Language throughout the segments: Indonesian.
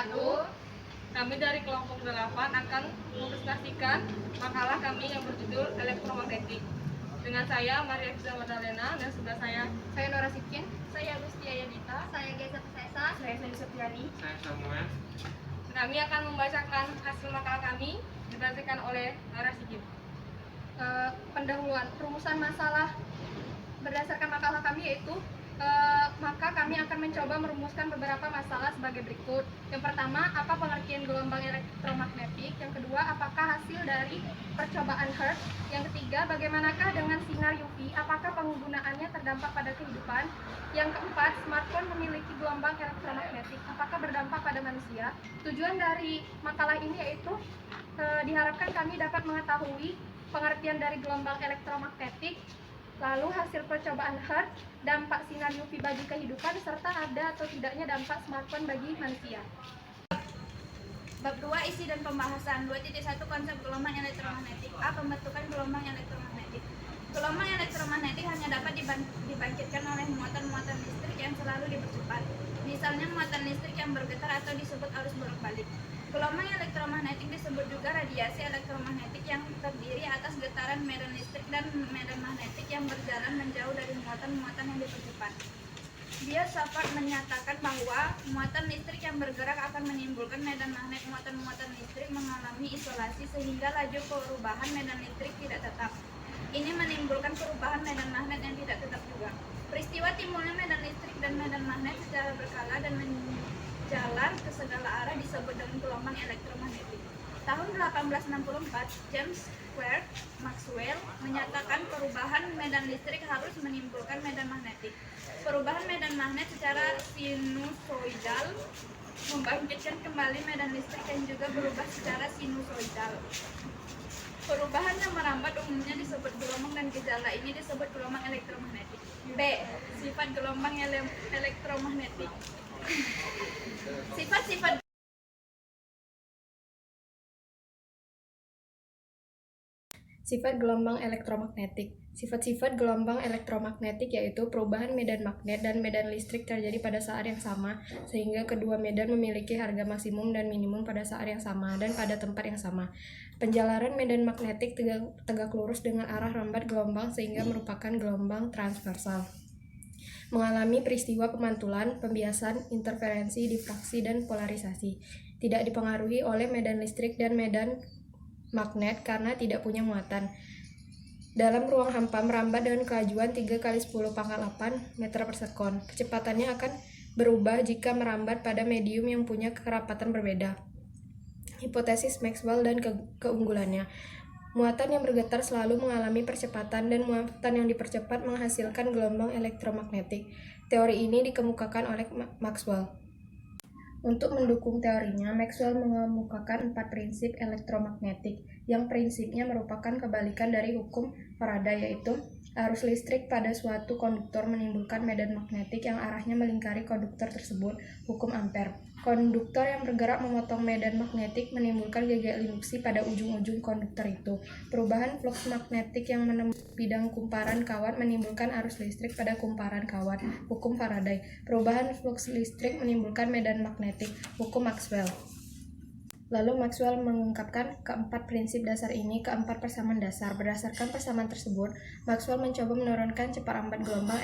wabarakatuh. Kami dari kelompok 8 akan mempresentasikan makalah kami yang berjudul Elektromagnetik. Dengan saya Maria Gisa Madalena dan sebelah saya Nora Sikin, saya Agustia Yadita, saya Geza Pesesa, saya Seni Septiani. Saya Samuel. Kami akan membacakan hasil makalah kami dibacakan oleh Nora Sikin. Pendahuluan perumusan masalah berdasarkan makalah kami yaitu maka kami akan mencoba merumuskan beberapa masalah sebagai berikut. Yang pertama, apa pengertian gelombang elektromagnetik? Yang kedua, apakah hasil dari percobaan Hertz? Yang ketiga, bagaimanakah dengan sinar UV? Apakah penggunaannya terdampak pada kehidupan? Yang keempat, smartphone memiliki gelombang elektromagnetik. Apakah berdampak pada manusia? Tujuan dari makalah ini yaitu diharapkan kami dapat mengetahui pengertian dari gelombang elektromagnetik, lalu hasil percobaan Hertz, dampak sinar UV bagi kehidupan, serta ada atau tidaknya dampak smartphone bagi manusia. Bab 2, isi dan pembahasan. 2.1 konsep gelombang elektromagnetik. A. Pembentukan gelombang elektromagnetik. Gelombang elektromagnetik hanya dapat dibangkitkan oleh muatan-muatan listrik yang selalu dipercepat. Misalnya muatan listrik yang bergetar atau disebut arus bolak-balik. Gelombang elektromagnetik disebut juga radiasi elektromagnetik yang terdiri atas getaran medan listrik dan medan magnetik yang berjalan menjauh dari muatan-muatan yang dipercepat. Dia dapat menyatakan bahwa muatan listrik yang bergerak akan menimbulkan medan magnet. Muatan-muatan listrik mengalami isolasi sehingga laju perubahan medan listrik tidak tetap. Ini menimbulkan perubahan medan magnet yang tidak tetap juga. Peristiwa timbulnya medan listrik dan medan magnet secara berkala dan jalan ke segala arah disebut dengan gelombang elektromagnetik. Tahun 1864, James Clerk Maxwell menyatakan perubahan medan listrik harus menimbulkan medan magnetik. Perubahan medan magnet secara sinusoidal membangkitkan kembali medan listrik yang juga berubah secara sinusoidal. Perubahan yang merambat umumnya disebut gelombang dan gejala ini disebut gelombang elektromagnetik. B. Sifat gelombang elektromagnetik. Sifat-sifat gelombang elektromagnetik. Sifat-sifat gelombang elektromagnetik yaitu perubahan medan magnet dan medan listrik terjadi pada saat yang sama, sehingga kedua medan memiliki harga maksimum dan minimum pada saat yang sama dan pada tempat yang sama. Penjalaran medan magnetik tegak lurus dengan arah rambat gelombang sehingga merupakan gelombang transversal. Mengalami peristiwa pemantulan, pembiasan, interferensi, difraksi, dan polarisasi. Tidak dipengaruhi oleh medan listrik dan medan magnet karena tidak punya muatan. Dalam ruang hampa merambat dengan kelajuan 3 × 10⁸ meter per sekon. Kecepatannya akan berubah jika merambat pada medium yang punya kerapatan berbeda. Hipotesis Maxwell dan keunggulannya. Muatan yang bergetar selalu mengalami percepatan dan muatan yang dipercepat menghasilkan gelombang elektromagnetik. Teori ini dikemukakan oleh Maxwell. Untuk mendukung teorinya, Maxwell mengemukakan 4 prinsip elektromagnetik, yang prinsipnya merupakan kebalikan dari hukum Faraday, yaitu arus listrik pada suatu konduktor menimbulkan medan magnetik yang arahnya melingkari konduktor tersebut, hukum Ampere. Konduktor yang bergerak memotong medan magnetik menimbulkan gegek induksi pada ujung-ujung konduktor itu. Perubahan flux magnetik yang menembus bidang kumparan kawat menimbulkan arus listrik pada kumparan kawat, hukum Faraday. Perubahan flux listrik menimbulkan medan magnetik, hukum Maxwell. Lalu Maxwell mengungkapkan keempat prinsip dasar ini ke 4 persamaan dasar. Berdasarkan persamaan tersebut, Maxwell mencoba menurunkan cepat rambat gelombang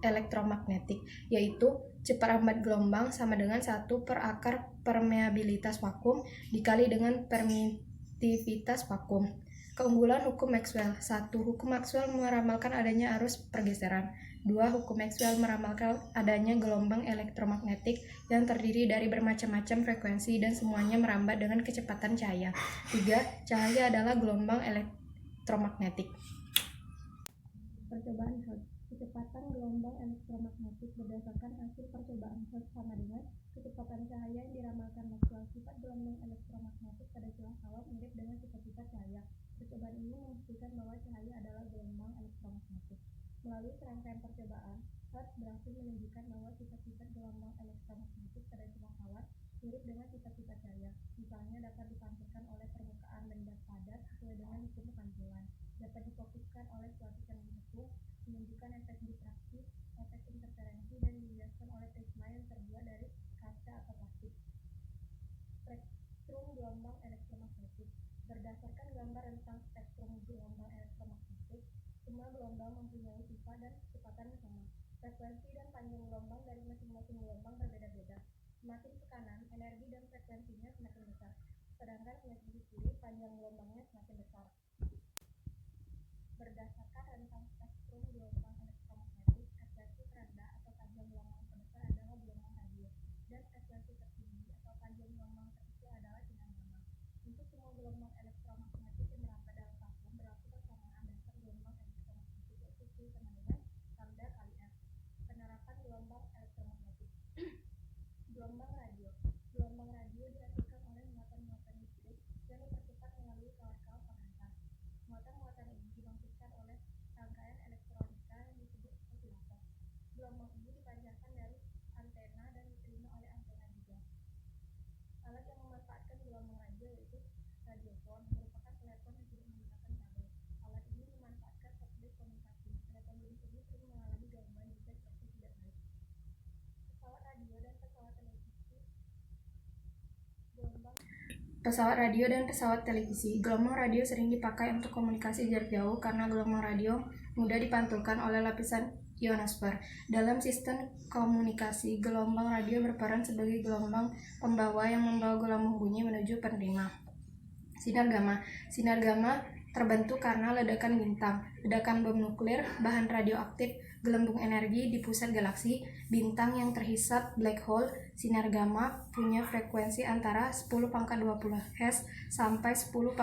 elektromagnetik, yaitu cepat rambat gelombang sama dengan 1 per akar permeabilitas vakum dikali dengan permitivitas vakum. Keunggulan hukum Maxwell. 1. Hukum Maxwell meramalkan adanya arus pergeseran. 2. Hukum Maxwell meramalkan adanya gelombang elektromagnetik yang terdiri dari bermacam-macam frekuensi dan semuanya merambat dengan kecepatan cahaya. 3. Cahaya adalah gelombang elektromagnetik. Percobaan Hertz. Kecepatan gelombang elektromagnetik berdasarkan hasil percobaan Hertz sama dengan kecepatan cahaya yang diramalkan Maxwell. Sifat gelombang elektromagnetik pada celah kawat mirip dengan sifat-sifat cahaya. Percobaan ini membuktikan bahwa cahaya adalah gelombang elektromagnetik. Melalui serangkaian percobaan, Hertz berhasil menunjukkan bahwa sifat-sifat gelombang elektromagnetik pada celah kawat mirip dengan sifat-sifat cahaya. Misalnya dapat dipantulkan oleh permukaan benda padat sesuai dengan hukum pantulan, dapat difokuskan oleh suatu cermin tepung, menunjukkan efek difraksi, efek interferensi, dan dihiaskan oleh prisma yang terbuat dari kaca atau plastik. Berdasarkan gambar rentang spektrum gelombang elektromagnetik, semua gelombang mempunyai sifat dan kecepatan yang sama. Frekuensi dan panjang gelombang dari masing-masing gelombang berbeda-beda. Semakin ke kanan, energi dan frekuensinya semakin besar, sedangkan semakin ke kiri, panjang gelombangnya semakin besar. Berdasarkan rentang spektrum gelombang elektromagnetik, frekuensi terendah atau panjang gelombang terbesar adalah gelombang radio, dan frekuensi tertinggi atau panjang gelombang terkecil adalah sinar gamma. Untuk semua gelombang elektromagnetik yang merambat dalam vakum berlaku persamaan dasar gelombang elektromagnetik, yaitu Q sama dengan lambda kali F. Penerapan gelombang elektromagnetik. Gelombang radio. Gelombang radio dihasilkan oleh muatan-muatan listrik yang dipercepat melalui kawat-kawat penghantar. Muatan-muatan ini dibangkitkan oleh rangkaian elektronika yang disebut osilator. Gelombang ini dipancarkan dari antena dan diterima oleh antena juga. Alat yang memanfaatkan gelombang radio yaitu radiofon, merupakan telepon yang tidak menggunakan kabel. Alat ini memanfaatkan satelit komunikasi. Telepon jenis ini sering mengalami gangguan jika cuaca tidak baik. Pesawat radio dan pesawat televisi. Pesawat radio dan pesawat televisi. Gelombang radio sering dipakai untuk komunikasi jarak jauh karena gelombang radio mudah dipantulkan oleh lapisan ionosfer. Dalam sistem komunikasi, gelombang radio berperan sebagai gelombang pembawa yang membawa gelombang bunyi menuju penerima. Sinar gamma. Sinar gamma terbentuk karena ledakan bintang, ledakan bom nuklir, bahan radioaktif, gelembung energi di pusat galaksi, bintang yang terhisap black hole. Sinar gamma punya frekuensi antara 10⁻20 Hz sampai 10⁻25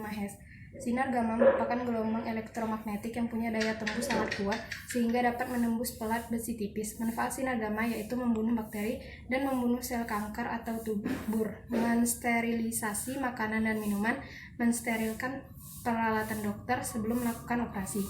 Hz. Sinar gamma merupakan gelombang elektromagnetik yang punya daya tembus sangat kuat sehingga dapat menembus pelat besi tipis. Manfaat sinar gamma yaitu membunuh bakteri dan membunuh sel kanker atau tumor, mensterilisasi makanan dan minuman, mensterilkan peralatan dokter sebelum melakukan operasi.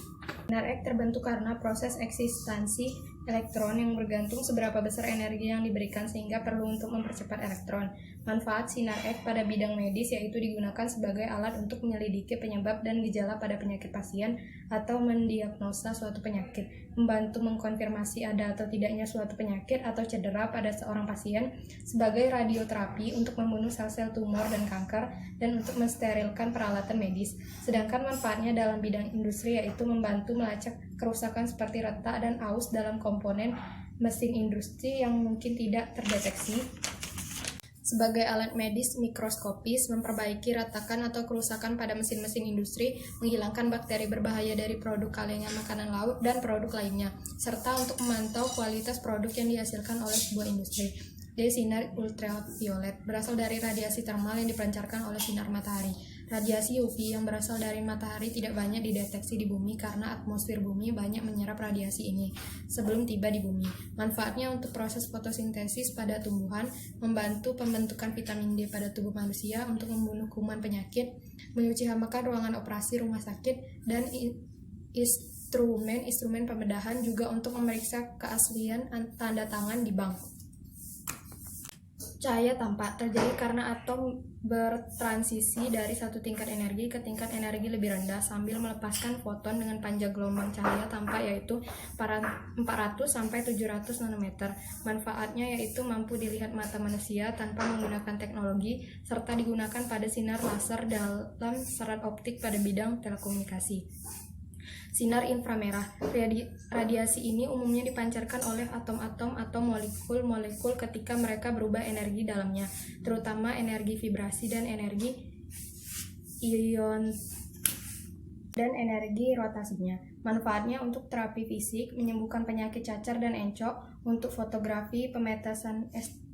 Sinar X terbentuk karena proses eksistensi elektron yang bergantung seberapa besar energi yang diberikan sehingga perlu untuk mempercepat elektron. Manfaat sinar X pada bidang medis yaitu digunakan sebagai alat untuk menyelidiki penyebab dan gejala pada penyakit pasien atau mendiagnosa suatu penyakit, membantu mengkonfirmasi ada atau tidaknya suatu penyakit atau cedera pada seorang pasien, sebagai radioterapi untuk membunuh sel-sel tumor dan kanker, dan untuk mensterilkan peralatan medis. Sedangkan manfaatnya dalam bidang industri yaitu membantu melacak kerusakan seperti retak dan aus dalam komponen mesin industri yang mungkin tidak terdeteksi. Sebagai alat medis mikroskopis, memperbaiki retakan atau kerusakan pada mesin-mesin industri, menghilangkan bakteri berbahaya dari produk kalengnya makanan laut dan produk lainnya, serta untuk memantau kualitas produk yang dihasilkan oleh sebuah industri. Sinar ultraviolet berasal dari radiasi termal yang dipancarkan oleh sinar matahari. Radiasi UV yang berasal dari matahari tidak banyak dideteksi di bumi karena atmosfer bumi banyak menyerap radiasi ini sebelum tiba di bumi. Manfaatnya untuk proses fotosintesis pada tumbuhan, membantu pembentukan vitamin D pada tubuh manusia untuk membunuh kuman penyakit, mencuci hamakan ruangan operasi rumah sakit, dan instrumen pembedahan, juga untuk memeriksa keaslian tanda tangan di bank. Cahaya tampak terjadi karena atom bertransisi dari satu tingkat energi ke tingkat energi lebih rendah sambil melepaskan foton dengan panjang gelombang cahaya tampak yaitu 400 sampai 700 nanometer. Manfaatnya yaitu mampu dilihat mata manusia tanpa menggunakan teknologi serta digunakan pada sinar laser dalam serat optik pada bidang telekomunikasi. Sinar inframerah. Radiasi ini umumnya dipancarkan oleh atom-atom atau molekul-molekul ketika mereka berubah energi dalamnya, terutama energi vibrasi dan energi ion dan energi rotasinya. Manfaatnya untuk terapi fisik, menyembuhkan penyakit cacar dan encok, untuk fotografi, pemetasan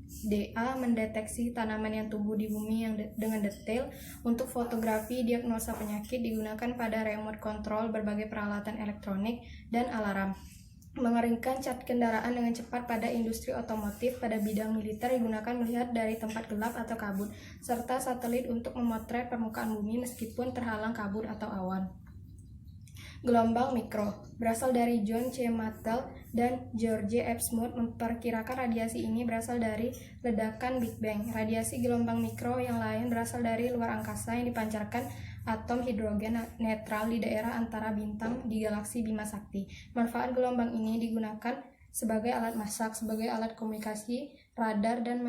SDA, mendeteksi tanaman yang tumbuh di bumi dengan detail, untuk fotografi, diagnosa penyakit, digunakan pada remote control berbagai peralatan elektronik dan alarm. Mengeringkan cat kendaraan dengan cepat pada industri otomotif. Pada bidang militer digunakan melihat dari tempat gelap atau kabut, serta satelit untuk memotret permukaan bumi meskipun terhalang kabut atau awan. Gelombang mikro berasal dari John C. Mattel dan George F. Smoot memperkirakan radiasi ini berasal dari ledakan Big Bang. Radiasi gelombang mikro yang lain berasal dari luar angkasa yang dipancarkan atom hidrogen netral di daerah antara bintang di galaksi Bima Sakti. Manfaat gelombang ini digunakan sebagai alat masak, sebagai alat komunikasi, radar, dan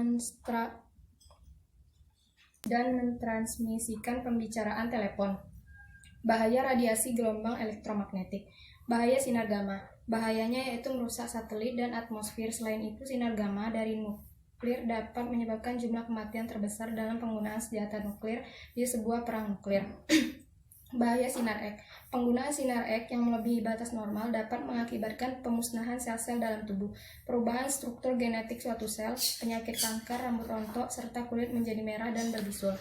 dan mentransmisikan pembicaraan telepon. Bahaya radiasi gelombang elektromagnetik. Bahaya sinar gamma. Bahayanya yaitu merusak satelit dan atmosfer. Selain itu, sinar gamma dari nuklir dapat menyebabkan jumlah kematian terbesar dalam penggunaan senjata nuklir di sebuah perang nuklir. Bahaya sinar X. Penggunaan sinar X yang melebihi batas normal dapat mengakibatkan pemusnahan sel-sel dalam tubuh, perubahan struktur genetik suatu sel, penyakit kanker, rambut rontok, serta kulit menjadi merah dan berbisul.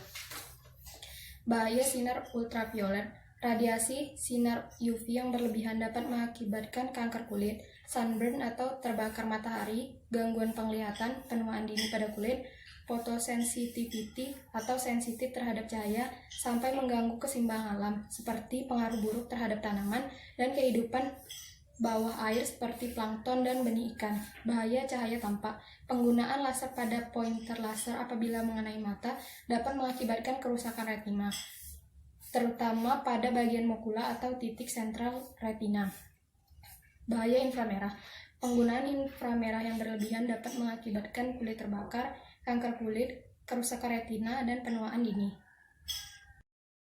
Bahaya sinar ultraviolet. Radiasi sinar UV yang berlebihan dapat mengakibatkan kanker kulit, sunburn atau terbakar matahari, gangguan penglihatan, penuaan dini pada kulit, fotosensitivity atau sensitif terhadap cahaya, sampai mengganggu keseimbangan alam, seperti pengaruh buruk terhadap tanaman dan kehidupan bawah air seperti plankton dan benih ikan. Bahaya cahaya tampak. Penggunaan laser pada pointer laser apabila mengenai mata dapat mengakibatkan kerusakan retina, terutama pada bagian makula atau titik sentral retina. Bahaya inframerah. Penggunaan inframerah yang berlebihan dapat mengakibatkan kulit terbakar, kanker kulit, kerusakan retina, dan penuaan dini.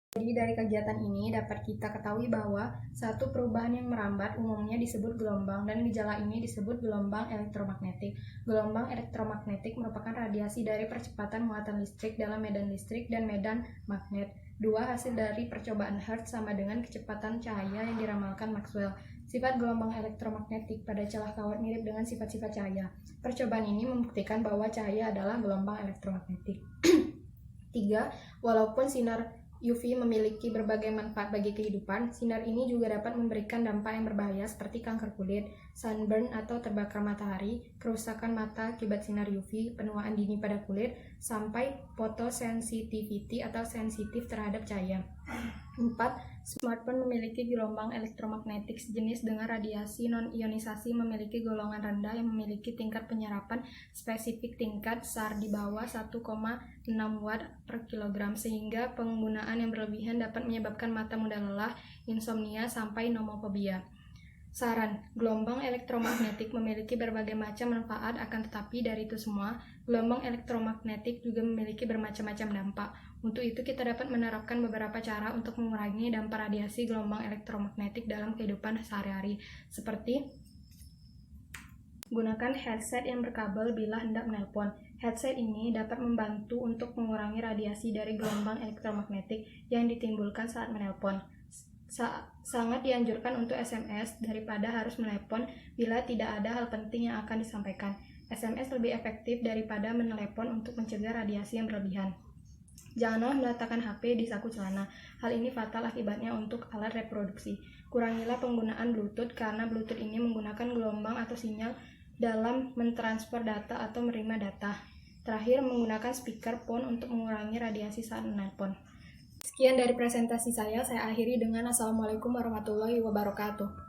Jadi dari kegiatan ini dapat kita ketahui bahwa satu perubahan yang merambat umumnya disebut gelombang, dan gejala ini disebut gelombang elektromagnetik. Gelombang elektromagnetik merupakan radiasi dari percepatan muatan listrik dalam medan listrik dan medan magnet. Dua hasil dari percobaan Hertz sama dengan kecepatan cahaya yang diramalkan Maxwell. Sifat gelombang elektromagnetik pada celah kawat mirip dengan sifat-sifat cahaya. Percobaan ini membuktikan bahwa cahaya adalah gelombang elektromagnetik. 3. Walaupun sinar UV memiliki berbagai manfaat bagi kehidupan, sinar ini juga dapat memberikan dampak yang berbahaya seperti kanker kulit, sunburn atau terbakar matahari, kerusakan mata akibat sinar UV, penuaan dini pada kulit, sampai photosensitivity atau sensitif terhadap cahaya. 4. Smartphone memiliki gelombang elektromagnetik sejenis dengan radiasi non-ionisasi memiliki golongan rendah yang memiliki tingkat penyerapan spesifik tingkat SAR di bawah 1,6 watt per kilogram, sehingga penggunaan yang berlebihan dapat menyebabkan mata mudah lelah, insomnia, sampai nomofobia. Saran, gelombang elektromagnetik memiliki berbagai macam manfaat, akan tetapi dari itu semua, gelombang elektromagnetik juga memiliki bermacam-macam dampak. Untuk itu kita dapat menerapkan beberapa cara untuk mengurangi dampak radiasi gelombang elektromagnetik dalam kehidupan sehari-hari, seperti gunakan headset yang berkabel bila hendak menelpon. Headset ini dapat membantu untuk mengurangi radiasi dari gelombang elektromagnetik yang ditimbulkan saat menelpon. Sangat dianjurkan untuk SMS daripada harus menelepon bila tidak ada hal penting yang akan disampaikan. SMS lebih efektif daripada menelepon untuk mencegah radiasi yang berlebihan. Janganlah meletakkan HP di saku celana. Hal ini fatal akibatnya untuk alat reproduksi. Kurangilah penggunaan Bluetooth karena Bluetooth ini menggunakan gelombang atau sinyal dalam mentransfer data atau menerima data. Terakhir, menggunakan speakerphone untuk mengurangi radiasi saat menelpon. Sekian dari presentasi saya akhiri dengan Assalamualaikum warahmatullahi wabarakatuh.